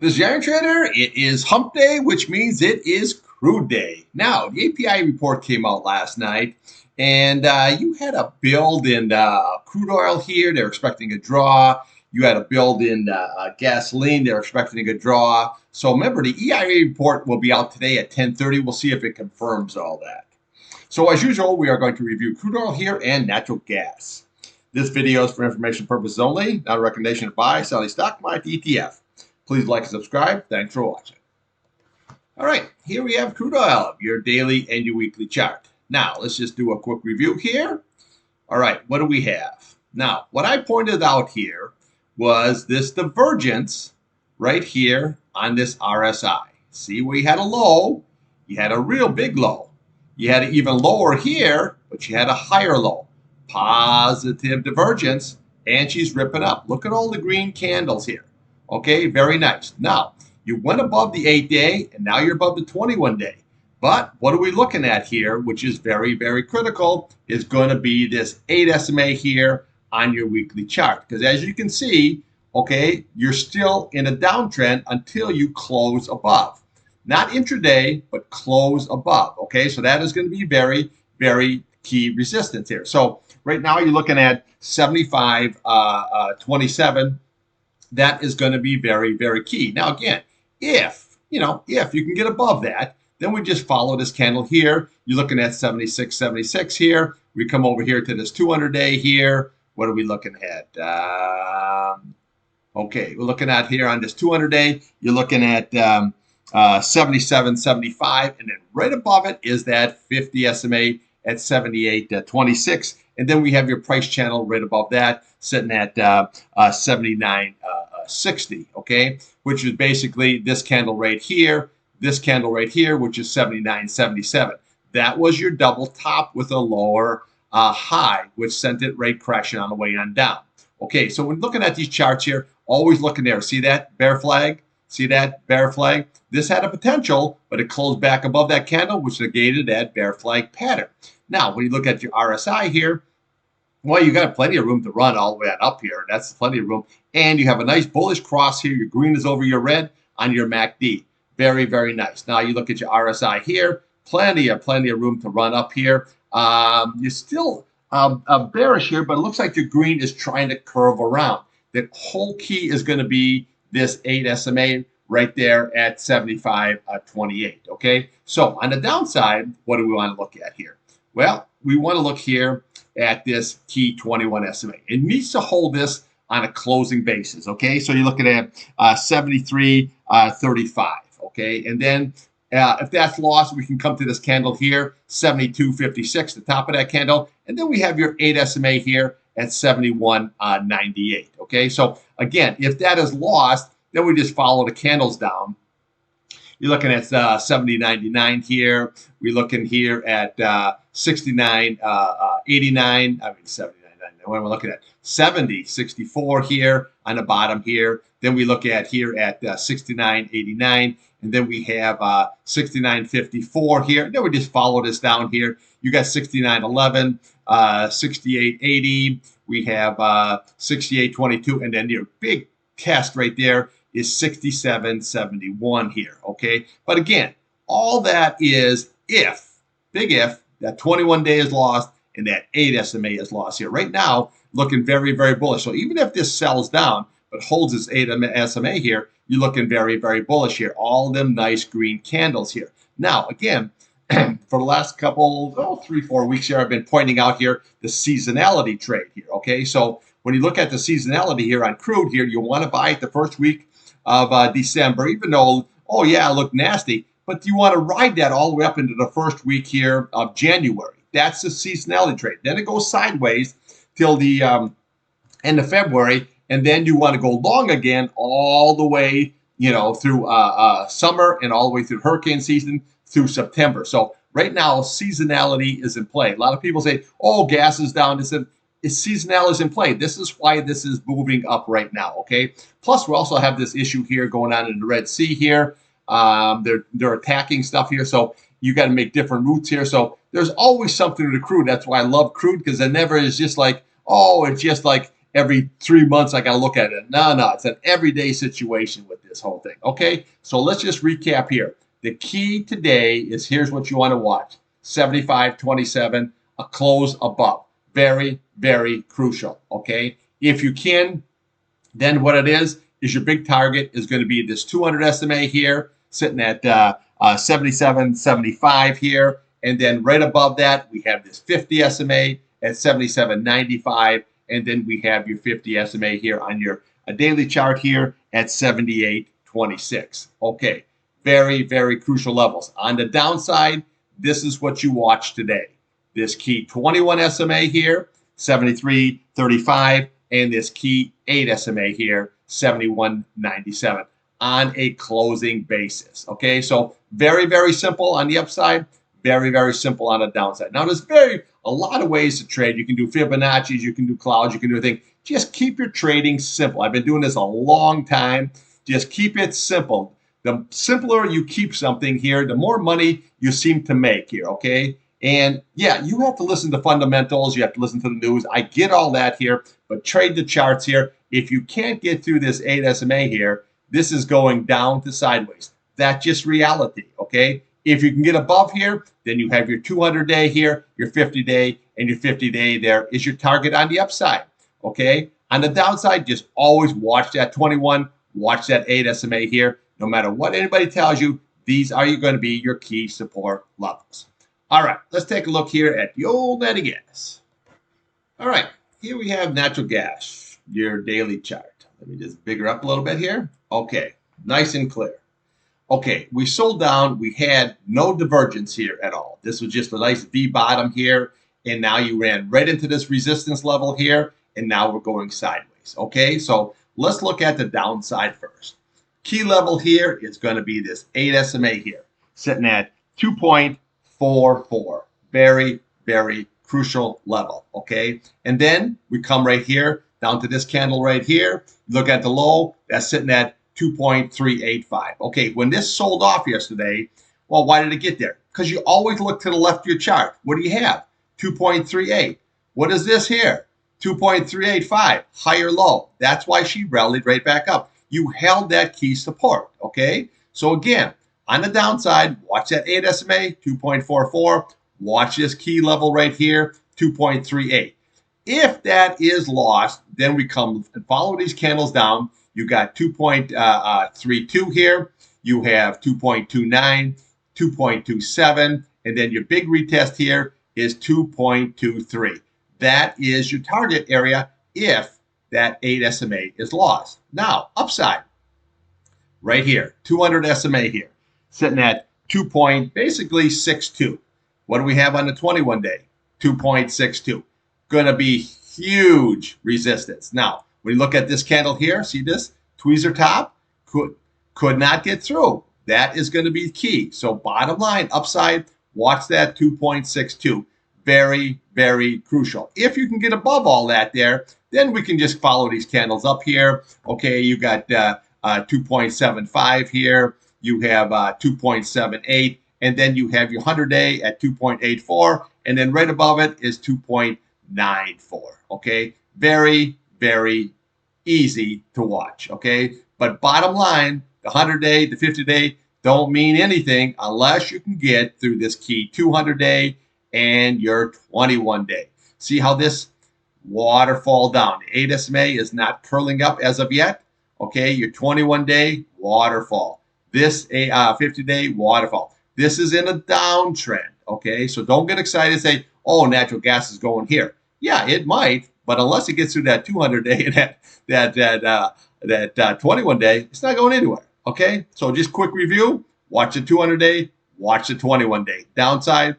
This is the Iron Trader. It is hump day, which means it is crude day. Now, the API report came out last night, and you had a build in crude oil here. They're expecting a draw. You had a build in gasoline. They're expecting a good draw. So remember, the EIA report will be out today at 10:30. We'll see if it confirms all that. So as usual, we are going to review crude oil here and natural gas. This video is for information purposes only, not a recommendation to buy, sell any stock, market, ETF. Please like and subscribe. Thanks for watching. All right, here we have crude oil, your daily and your weekly chart. Now, let's just do a quick review here. All right, what do we have? Now, what I pointed out here was this divergence right here on this RSI. See, we had a low, you had a real big low. You had an even lower here, but you had a higher low. Positive divergence, and she's ripping up. Look at all the green candles here. Okay, very nice. Now, you went above the 8-day, and now you're above the 21-day. But what are we looking at here, which is very, very critical, is going to be this 8 SMA here on your weekly chart. Because as you can see, okay, you're still in a downtrend until you close above. Not intraday, but close above. Okay, so that is going to be very, very key resistance here. So right now you're looking at 75.27. That is going to be very, very key. Now, again, if you can get above that, then we just follow this candle here. You're looking at 76.76 here. We come over here to this 200-day here. What are we looking at? Okay, we're looking at here on this 200-day. You're looking at 77.75, and then right above it is that 50 SMA at 78.26. And then we have your price channel right above that, sitting at 79.60, okay? Which is basically this candle right here, which is 79.77. That was your double top with a lower high, which sent it right crashing on the way on down. Okay, so when looking at these charts here, always looking there. See that bear flag? See that bear flag? This had a potential, but it closed back above that candle, which negated that bear flag pattern. Now, when you look at your RSI here, well, you got plenty of room to run all the way on up here. That's plenty of room. And you have a nice bullish cross here. Your green is over your red on your MACD. Very, very nice. Now you look at your RSI here. Plenty of room to run up here. You're still bearish here, but it looks like your green is trying to curve around. The whole key is going to be this 8 SMA right there at 75.28. Okay. So on the downside, what do we want to look at here? Well, we want to look here at this key 21 SMA. It needs to hold this on a closing basis, okay? So you're looking at 73.35, okay? And then if that's lost, we can come to this candle here, 72.56, the top of that candle. And then we have your 8 SMA here at 71.98, okay? So again, if that is lost, then we just follow the candles down. You're looking at 70.99 here. We're looking here at 69.89. I mean 79.99. What am I looking at? 70.64 here on the bottom here. Then we look at here at 69.89, and then we have 69.54 here. And then we just follow this down here. You got 69.11, 68.80. We have 68.22, and then your big test right there is 67.71 here, okay? But again, all that is if, big if, that 21 day is lost and that 8 SMA is lost here. Right now, looking very, very bullish. So even if this sells down but holds its 8 SMA here, you're looking very, very bullish here. All them nice green candles here. Now, again, for the last couple, 3-4 weeks here, I've been pointing out here the seasonality trade here, okay? So when you look at the seasonality here on crude here, you want to buy it the first week of December, even though, oh yeah, it looked nasty, but you want to ride that all the way up into the first week here of January. That's the seasonality trade. Then it goes sideways till the end of February, and then you want to go long again all the way, through summer and all the way through hurricane season through September. So right now, seasonality is in play. A lot of people say, oh, gas is down. Seasonality is in play. This is why this is moving up right now, okay? Plus, we also have this issue here going on in the Red Sea here. They're attacking stuff here, so you got to make different routes here. So there's always something to the crude. That's why I love crude, because it never is just like, oh, it's just like every 3 months I got to look at it. No, it's an everyday situation with this whole thing. Okay, so let's just recap here. The key today is here's what you want to watch: 75.27, a close above. Very, very crucial. Okay, if you can, then what it is your big target is going to be this 200 SMA here, sitting at 77.75 here. And then right above that, we have this 50 SMA at 77.95. And then we have your 50 SMA here on your daily chart here at 78.26. Okay, very, very crucial levels. On the downside, this is what you watch today. This key 21 SMA here, 73.35. And this key 8 SMA here, 71.97 on a closing basis. Okay, so very, very simple on the upside, very, very simple on the downside. Now, there's a lot of ways to trade. You can do Fibonacci's, you can do clouds, you can do anything. Just keep your trading simple. I've been doing this a long time. Just keep it simple. The simpler you keep something here, the more money you seem to make here, okay? And yeah, you have to listen to fundamentals. You have to listen to the news. I get all that here, but trade the charts here. If you can't get through this 8 SMA here, this is going down to sideways. That's just reality, okay? If you can get above here, then you have your 200-day here, your 50-day, and your 50-day there is your target on the upside, okay? On the downside, just always watch that 21, watch that 8 SMA here. No matter what anybody tells you, these are going to be your key support levels. All right, let's take a look here at the old natural gas. All right, here we have natural gas, your daily chart. Let me just bigger up a little bit here. Okay, nice and clear. Okay, we sold down. We had no divergence here at all. This was just a nice V bottom here, and now you ran right into this resistance level here, and now we're going sideways. Okay, so let's look at the downside first. Key level here is going to be this 8 SMA here, sitting at 2.44. Very, very crucial level, okay? And then we come right here down to this candle right here. Look at the low, that's sitting at 2.385. Okay, when this sold off yesterday, well, why did it get there? Because you always look to the left of your chart. What do you have? 2.38. What is this here? 2.385, higher low. That's why she rallied right back up. You held that key support, okay? So again, on the downside, watch that 8 SMA, 2.44. Watch this key level right here, 2.38. If that is lost, then we come and follow these candles down. You got 2.32 here. You have 2.29, 2.27, and then your big retest here is 2.23. That is your target area if that 8 SMA is lost. Now, upside, right here, 200 SMA here, sitting at basically 6.2. What do we have on the 21-day? 2.62. Going to be huge resistance. Now, when you look at this candle here, see this tweezer top? Could not get through. That is going to be key. So bottom line, upside, watch that 2.62. Very, very crucial. If you can get above all that there, then we can just follow these candles up here. Okay, you got 2.75 here. You have 2.78. And then you have your 100-day at 2.84. And then right above it is 2.94. Okay, very, very easy to watch. Okay, but bottom line, the 100-day, the 50-day don't mean anything unless you can get through this key 200-day and your 21-day. See how this waterfall down. The 8 SMA is not curling up as of yet. Okay, your 21-day waterfall. This 50-day waterfall. This is in a downtrend. Okay, so don't get excited and say, oh, natural gas is going here. Yeah, it might, but unless it gets through that 200-day and that 21-day, it's not going anywhere. Okay, so just quick review. Watch the 200-day, watch the 21-day. Downside,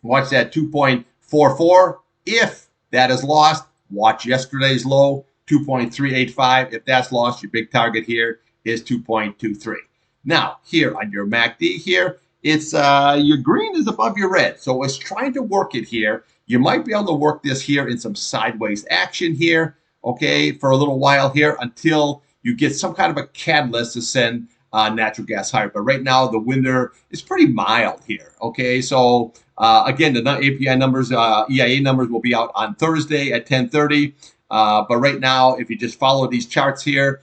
watch that 2.44. If that is lost, watch yesterday's low, 2.385. If that's lost, your big target here is 2.23. Now, here on your MACD here, it's your green is above your red. So it's trying to work it here. You might be able to work this here in some sideways action here, okay, for a little while here until you get some kind of a catalyst to send natural gas higher. But right now, the winter is pretty mild here, okay? So, again, the API numbers, EIA numbers will be out on Thursday at 10:30. But right now, if you just follow these charts here,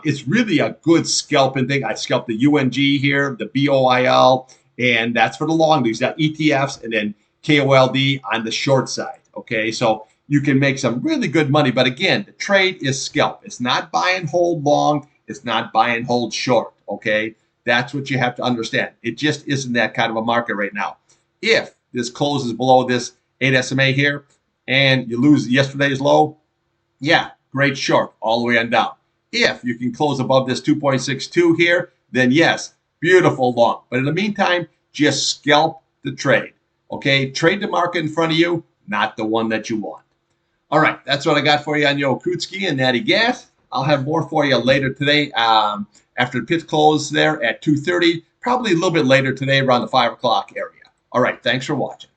it's really a good scalping thing. I scalped the UNG here, the BOIL, and that's for the long. These got ETFs and then KOLD on the short side. Okay, so you can make some really good money. But again, the trade is scalp. It's not buy and hold long. It's not buy and hold short. Okay, that's what you have to understand. It just isn't that kind of a market right now. If this closes below this 8 SMA here and you lose yesterday's low, yeah, great short all the way on down. If you can close above this 2.62 here, then yes, beautiful long. But in the meantime, just scalp the trade. Okay, trade the market in front of you, not the one that you want. All right, that's what I got for you on your crude ski and natty gas. I'll have more for you later today after the pit close there at 2:30, probably a little bit later today around the 5 o'clock area. All right, thanks for watching.